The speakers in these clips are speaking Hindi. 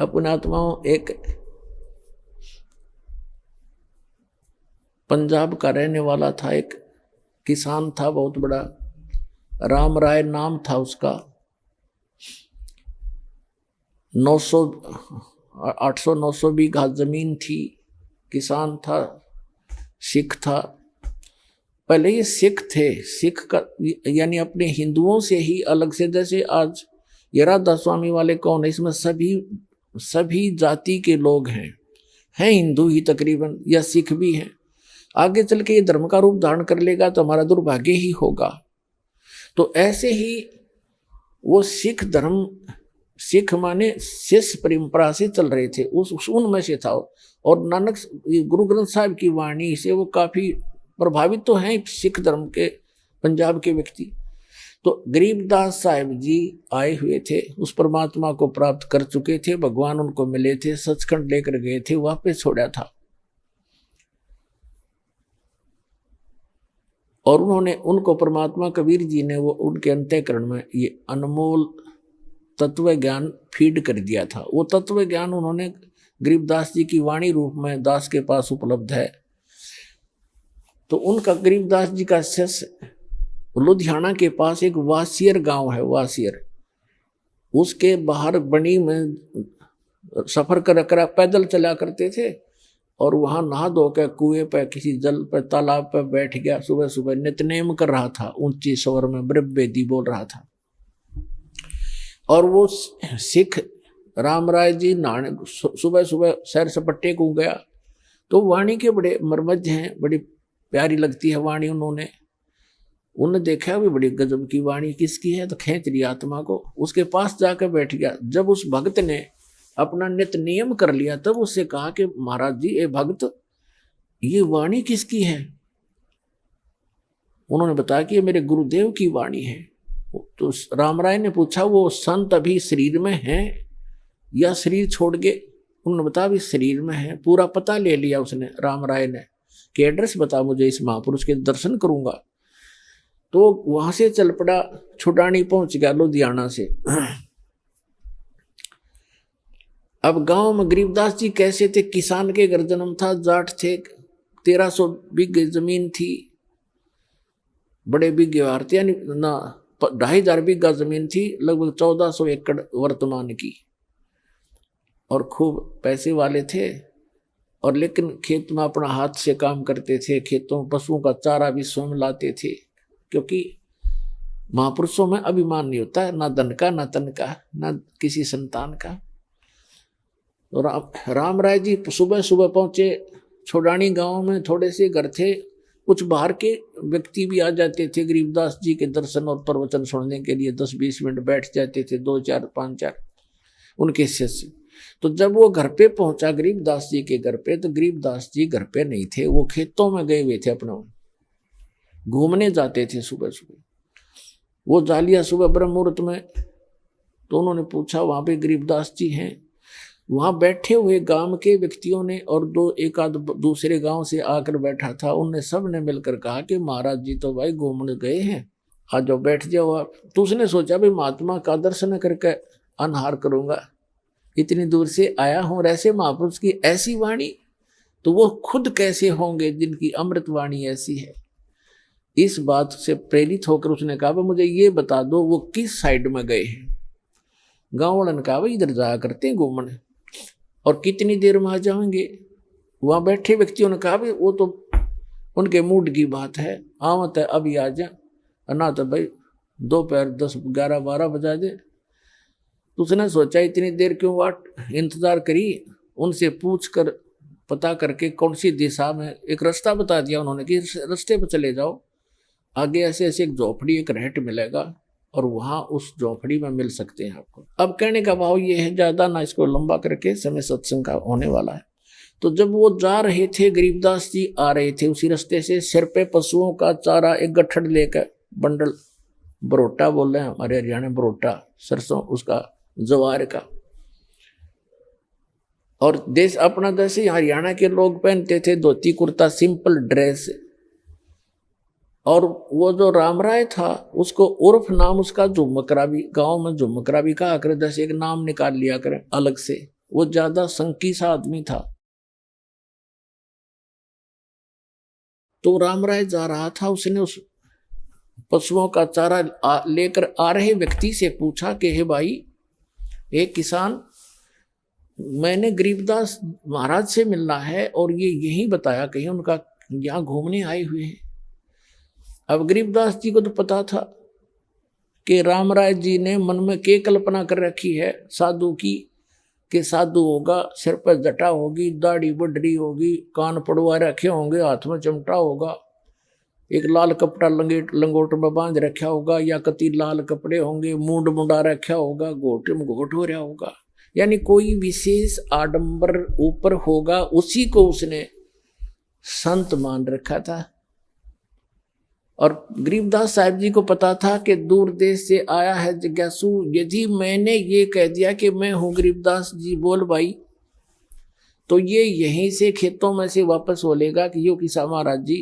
पुण्यात्माओं, एक पंजाब का रहने वाला था, एक किसान था बहुत बड़ा, राम राय नाम था उसका। 800-900 बीघा जमीन थी, किसान था, सिख था। पहले ये सिख थे, सिख का यानी अपने हिंदुओं से ही अलग से, जैसे आज ये राधा स्वामी वाले कौन है, इसमें सभी जाति के लोग हैं हिंदू ही तकरीबन, या सिख भी हैं। आगे चल के ये धर्म का रूप धारण कर लेगा तो हमारा दुर्भाग्य ही होगा। तो ऐसे ही वो सिख धर्म, सिख माने शिष्य परंपरा से चल रहे थे, उनमें से था। और नानक गुरु ग्रंथ साहिब की वाणी से वो काफी प्रभावित तो हैं सिख धर्म के पंजाब के व्यक्ति। तो गरीबदास साहिब जी आए हुए थे, उस परमात्मा को प्राप्त कर चुके थे, भगवान उनको मिले थे, सचखंड लेकर गए थे, वापस छोड़ा था। और उनको परमात्मा कबीर जी ने वो उनके अंतःकरण में ये अनमोल तत्व ज्ञान फीड कर दिया था। वो तत्व ज्ञान उन्होंने गरीबदास जी की वाणी रूप में दास के पास उपलब्ध है। तो उनका गरीबदास जी का शिष्य लुधियाना के पास एक वासियर गांव है, वासियर, उसके बाहर बनी में सफर कर पैदल चला करते थे। और वहां नहा धो के कुएं पे, किसी जल पे, तालाब पे बैठ गया, सुबह सुबह नित्यनेम कर रहा था, ऊंची स्वर में ब्रह्मवेदी बोल रहा था। और वो सिख राम राय जी नहाने सुबह सुबह सैर सपट्टे को गया। तो वाणी के बड़े मर्मज्ञ हैं, बड़ी प्यारी लगती है वाणी। उन्होंने देखा भी बड़ी गजब की वाणी किसकी है, तो खींच लिया आत्मा को, उसके पास जाकर बैठ गया। जब उस भक्त ने अपना नित्य नियम कर लिया तब उससे कहा कि महाराज जी, ये भक्त, ये वाणी किसकी है? उन्होंने बताया कि ये मेरे गुरुदेव की वाणी है। तो राम राय ने पूछा, वो संत अभी शरीर में है या शरीर छोड़ के? उन्होंने बताया भी शरीर में है। पूरा पता ले लिया उसने, राम राय ने, कि एड्रेस बता मुझे, इस महापुरुष के दर्शन करूंगा। तो वहां से चल पड़ा, छुटानी पहुंच गया लुधियाना से। अब गांव में गरीबदास जी कैसे थे, किसान के घर जन्म था, जाट थे, 1300 बीघे जमीन थी, बड़े बीघे थे, यानी ना 2500 बीघा जमीन थी, लगभग 1400 एकड़ वर्तमान की। और खूब पैसे वाले थे। और लेकिन खेत में अपना हाथ से काम करते थे, खेतों पशुओं का चारा भी स्वयं लाते थे, क्योंकि महापुरुषों में अभिमान नहीं होता, ना धन का, ना तन का, ना किसी संतान का। तो राम राय जी सुबह सुबह पहुंचे छोड़ानी गांव में। थोड़े से घर थे, कुछ बाहर के व्यक्ति भी आ जाते थे गरीबदास जी के दर्शन और प्रवचन सुनने के लिए, 10-20 मिनट बैठ जाते थे, 2-4, 5-4 उनके शिष्य। तो जब वो घर पे पहुंचा गरीबदास जी के घर पे, तो गरीबदास जी घर पे नहीं थे, वो खेतों में गए हुए थे, अपना घूमने जाते थे सुबह सुबह। वो जा लिया सुबह ब्रह्म मुहूर्त में। तो उन्होंने पूछा, वहां पे गरीबदास जी हैं? वहां बैठे हुए गांव के व्यक्तियों ने और एक आध दूसरे गांव से आकर बैठा था, उनने सब ने मिलकर कहा कि महाराज जी तो भाई घूमने गए हैं, आ जाओ बैठ जाओ आप। तो उसने सोचा भाई महात्मा का दर्शन करके अनहार करूंगा, इतनी दूर से आया हूं, और ऐसे महापुरुष की ऐसी वाणी, तो वो खुद कैसे होंगे जिनकी अमृत वाणी ऐसी है। इस बात से प्रेरित होकर उसने कहा, मुझे ये बता दो वो किस साइड में गए हैं। गाँव वालों ने कहा, भाई इधर जाया करते हैं घूमने, और कितनी देर में आ जाएंगे? वहां बैठे व्यक्तियों ने कहा, भाई वो तो उनके मूड की बात है, आवत है अभी आ जा, ना तो भाई दोपहर 10, 11, 12 बजा दे। तो उसने सोचा इतनी देर क्यों वाट इंतजार करी, उनसे पूछ कर पता करके कौन सी दिशा में, एक रास्ता बता दिया उन्होंने कि रास्ते पर चले जाओ, आगे ऐसे ऐसे एक झोपड़ी, एक रहट मिलेगा, और वहां उस झोपड़ी में मिल सकते हैं आपको। अब कहने का भाव ये है, ज्यादा ना इसको लंबा करके, समय सत्संग का होने वाला है। तो जब वो जा रहे थे, गरीबदास जी आ रहे थे उसी रास्ते से, सिर पे पशुओं का चारा एक गट्ठड़ लेकर, बंडल, बरोटा बोल रहे हैं हमारे हरियाणा, बरोटा सरसों उसका, जवार का। और देश अपना, जैसे हरियाणा के लोग पहनते थे धोती कुर्ता, सिंपल ड्रेस। और वो जो राम राय था, उसको उर्फ नाम उसका झुमकरा भी, गांव में झुमकरा भी कहा कर, जैसे एक नाम निकाल लिया करें अलग से, वो ज्यादा संकी सा आदमी था। तो राम राय जा रहा था, उसने उस पशुओं का चारा लेकर आ रहे व्यक्ति से पूछा कि हे भाई, हे किसान, मैंने गरीबदास महाराज से मिलना है और ये यही बताया कहीं उनका यहाँ घूमने आए हुए हैं। अब गरीबदास जी को तो पता था कि राम राय जी ने मन में क्या कल्पना कर रखी है साधु की, कि साधु होगा, सिर पर जटा होगी, दाढ़ी बडरी होगी, कान पड़वा रखे होंगे, हाथ में चिमटा होगा, एक लाल कपड़ा लंगोट में बांध रखा होगा या कति लाल कपड़े होंगे, मूंड मुंडा रखा होगा, घोटे में घोट हो रहा होगा, यानी कोई विशेष आडंबर ऊपर होगा, उसी को उसने संत मान रखा था। और गरीबदास साहब जी को पता था कि दूर देश से आया है जिज्ञासु, यदि मैंने ये कह दिया कि मैं हूं गरीबदास जी बोल भाई, तो ये यहीं से खेतों में से वापस बोलेगा कि यो किसा महाराज जी,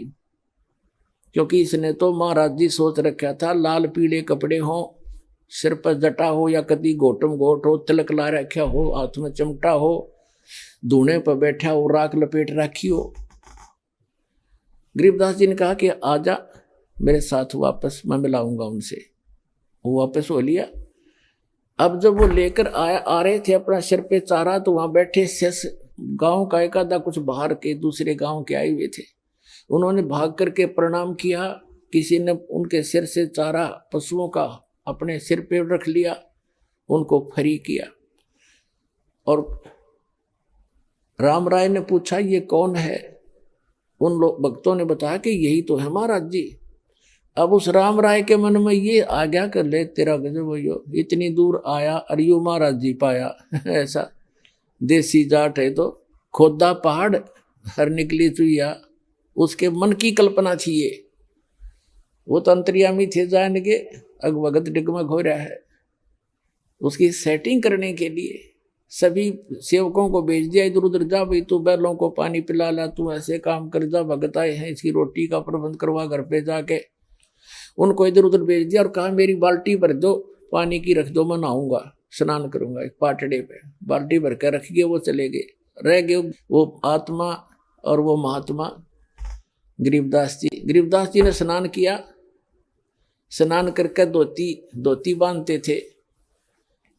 क्योंकि इसने तो महाराज जी सोच रखा था लाल पीले कपड़े हो, सिर पर जटा हो या कभी घोटम घोट हो, तिलक ला रखा हो, हाथ में चिमटा हो, धूने पर बैठा हो, राख लपेट रखी हो। गरीबदास जी ने कहा कि आजा मेरे साथ वापस, मैं मिलाऊंगा उनसे। वो वापस हो लिया। अब जब वो लेकर आ रहे थे अपना सिर पे चारा, तो वहां बैठे शेष गांव का एक आधा कुछ बाहर के दूसरे गांव के आए हुए थे। उन्होंने भाग करके प्रणाम किया, किसी ने उनके सिर से चारा पशुओं का अपने सिर पे रख लिया, उनको फ्री किया। और राम राय ने पूछा ये कौन है? उन लोग भक्तों ने बताया कि यही तो है महाराज जी। अब उस राम राय के मन में ये आ गया कर ले तेरा गजब भैया, इतनी दूर आया और यू महाराज जी पाया ऐसा देसी जाट है तो खोदा पहाड़ हर निकली चुईया, उसके मन की कल्पना थी ये। वो तो अंतर्यामी थे जान के अगवगत डिगमग हो रहा है। उसकी सेटिंग करने के लिए सभी सेवकों को भेज दिया, इधर उधर जा भाई, तू बैलों को पानी पिला ला, तू ऐसे काम कर, जा भगत आए हैं इसकी रोटी का प्रबंध करवा घर पे जाके। उनको इधर उधर भेज दिया और कहा मेरी बाल्टी भर दो, पानी की रख दो, मैं नहाऊंगा, स्नान करूंगा। एक पाटड़े पे बाल्टी भर कर रख गए, वो चले गए। रह गए वो आत्मा और वो महात्मा गरीबदास जी। गरीबदास जी ने स्नान किया, स्नान करके धोती बांधते थे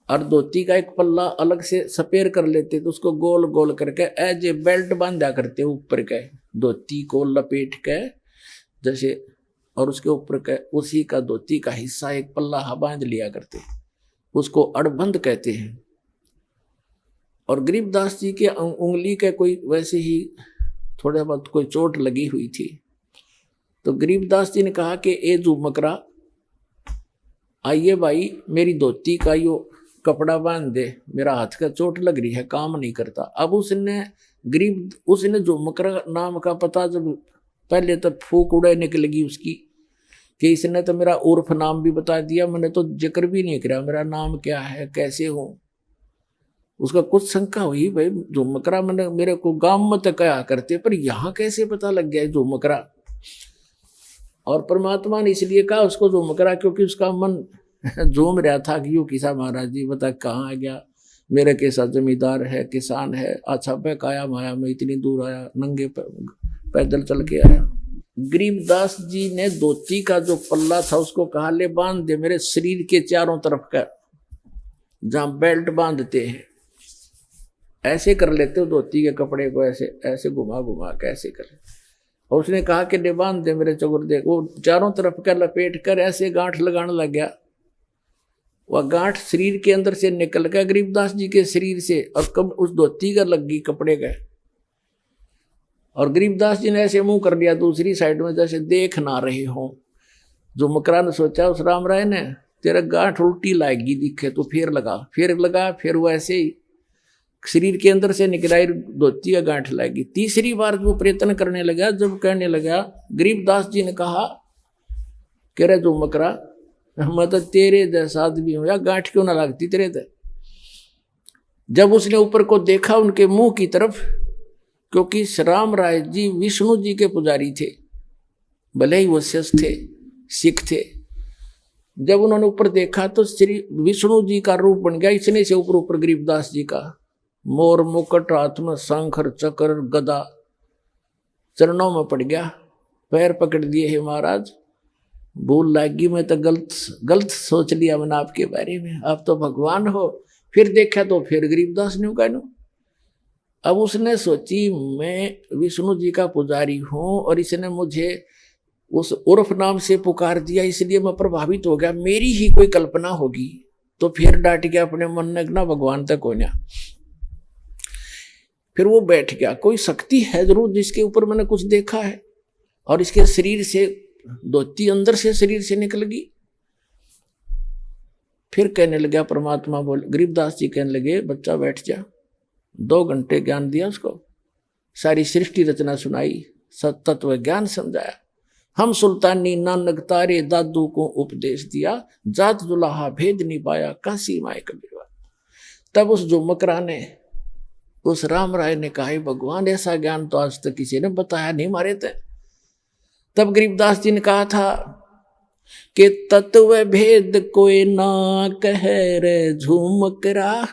और धोती का एक पल्ला अलग से सपेर कर लेते, तो उसको गोल गोल करके एज ए बेल्ट बांधा करते ऊपर के, धोती को लपेट के जैसे, और उसके ऊपर के उसी का धोती का हिस्सा एक पल्ला बांध लिया करते, उसको अड़बंद कहते हैं। और गरीबदास जी के उंगली के कोई वैसे ही थोड़ा बहुत कोई चोट लगी हुई थी, तो गरीबदास जी ने कहा कि ए झुमकरा, आइए भाई मेरी धोती का यो कपड़ा बांध दे, मेरा हाथ का चोट लग रही है, काम नहीं करता। अब उसने झुमकरा नाम का पता जब पहले तो फूक उड़े निकलेगी उसकी कि इसने तो मेरा उर्फ नाम भी बता दिया, मैंने तो जिक्र भी नहीं किया मेरा नाम क्या है, कैसे हूं। उसका कुछ शंका हुई, भाई झुमकरा मैंने मेरे को गांव में तो कहा करते, पर यहाँ कैसे पता लग गया झुमकरा। और परमात्मा ने इसलिए कहा उसको झुमकरा क्योंकि उसका मन झूम रहा था कि यू किसा महाराज जी बता कहाँ आ गया, मेरे कैसा जमींदार है, किसान है, अच्छा पे काया माया में इतनी दूर आया, नंगे पैदल चल के आया। गरीबदास जी ने धोती का जो पल्ला था उसको कहा ले बांध दे मेरे शरीर के चारों तरफ का, जहां बेल्ट बांधते हैं ऐसे कर लेते हो धोती के कपड़े को, ऐसे ऐसे घुमा घुमा के ऐसे कर। और उसने कहा कि बांध दे मेरे चौगुर दे, वो चारों तरफ का लपेट कर ऐसे गांठ लगाने लग गया। वह गांठ शरीर के अंदर से निकल गया गरीबदास जी के शरीर से, और कब उस धोती का लग गई कपड़े का। और गरीबदास जी ने ऐसे मुंह कर लिया दूसरी साइड में जैसे देख ना रहे हो। झुमकरा ने सोचा उस राम राय ने तेरा गांठ उल्टी लाएगी दिखे तो फिर लगा, फिर वो ऐसे ही शरीर के अंदर से निकलाई धोती का गांठ लाएगी। तीसरी बार वो प्रयत्न करने लगा, जब कहने लगा गरीबदास जी ने कहा कह रहे झुमकरा मैं तो तेरे जैसा आदमी हूं, या गांठ क्यों ना लगती तेरे दे। जब उसने ऊपर को देखा उनके मुंह की तरफ, क्योंकि राम राय जी विष्णु जी के पुजारी थे, भले ही वो शिष्य थे, सिख थे। जब उन्होंने ऊपर देखा तो श्री विष्णु जी का रूप बन गया, इतने से ऊपर गरीबदास जी का। मोर मुकुट हाथ में शंखर चक्र गदा, चरणों में पड़ गया, पैर पकड़ दिए, हे महाराज भूल लागी, मैं तो गलत सोच लिया मैंने आपके बारे में, आप तो भगवान हो। फिर देखा तो फिर गरीबदास ने कहना, अब उसने सोची मैं विष्णु जी का पुजारी हूं और इसने मुझे उस उर्फ नाम से पुकार दिया, इसलिए मैं प्रभावित हो गया, मेरी ही कोई कल्पना होगी। तो फिर डांट गया अपने मन ने, ना भगवान तक हो ना। फिर वो बैठ गया, कोई शक्ति है जरूर जिसके ऊपर मैंने कुछ देखा है, और इसके शरीर से धोती अंदर से शरीर से निकल गई। फिर कहने लगा परमात्मा बोले, गरीबदास जी कहने लगे बच्चा बैठ जा। 2 घंटे ज्ञान दिया उसको, सारी सृष्टि रचना सुनाई, सतत्व ज्ञान समझाया। हम सुल्तानी नानक तारे दादू को उपदेश दिया, जात दुल्हा भेद नहीं पाया काशी माए कबीरवा। तब उस झुमकरा ने, उस राम राय ने कहा, भगवान ऐसा ज्ञान तो आज तक किसी ने बताया नहीं मारे थे। तब गरीबदास जी ने कहा था कि तत्व भेद कोई ना कह रे झुमकरा,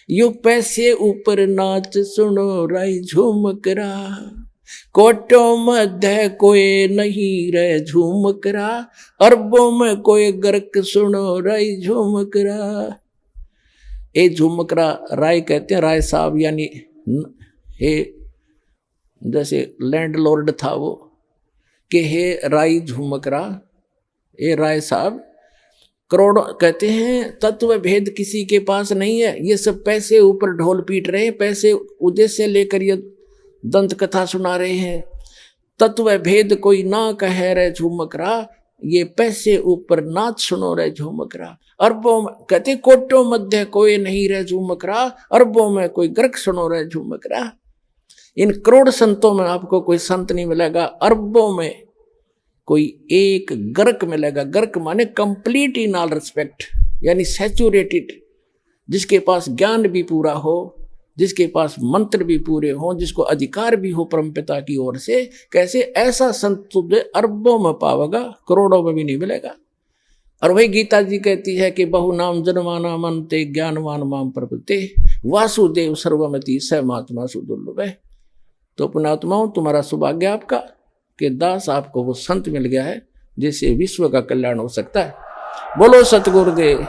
यू पैसे ऊपर नाच सुनो राय झुमकरा, कोटों मध्य कोई नहीं रे झुमकरा, अरबों में कोई गर्क सुनो राय झुमकरा। ए झुमकरा राय कहते हैं, राय साहब यानी हे जैसे लैंडलॉर्ड था वो, कि हे राय झुमकरा, ए राय साहब, करोड़ों कहते हैं तत्व भेद किसी के पास नहीं है, ये सब पैसे ऊपर ढोल पीट रहे हैं, पैसे उद्देश्य लेकर ये दंत कथा सुना रहे हैं। तत्व भेद कोई ना कह रहे झुमकरा, ये पैसे ऊपर नाच सुनो रहे झुमकरा, अरबों में कहते कोटों मध्य कोई नहीं रहे झुमकरा, अरबों में कोई गर्क सुनो रहे झुमकरा। इन करोड़ संतों में आपको कोई संत नहीं मिलेगा, अरबों में कोई एक गर्क मिलेगा। गर्क माने कंप्लीट इन ऑल रिस्पेक्ट, यानी सैचुरेटेड, जिसके पास ज्ञान भी पूरा हो, जिसके पास मंत्र भी पूरे हो, जिसको अधिकार भी हो परमपिता की ओर से। कैसे ऐसा संत तुझे अरबों में पावेगा, करोड़ों में भी नहीं मिलेगा। और वही गीता जी कहती है कि बहु नाम जनमाना मनते ज्ञानवान माम प्रपते, वासुदेव सर्वमति स महात्मा सुदुर्लभ है। तो पुणात्माओं, तुम्हारा सौभाग्य आपका कि दास आपको वो संत मिल गया है जिससे विश्व का कल्याण हो सकता है। बोलो सतगुरुदेव।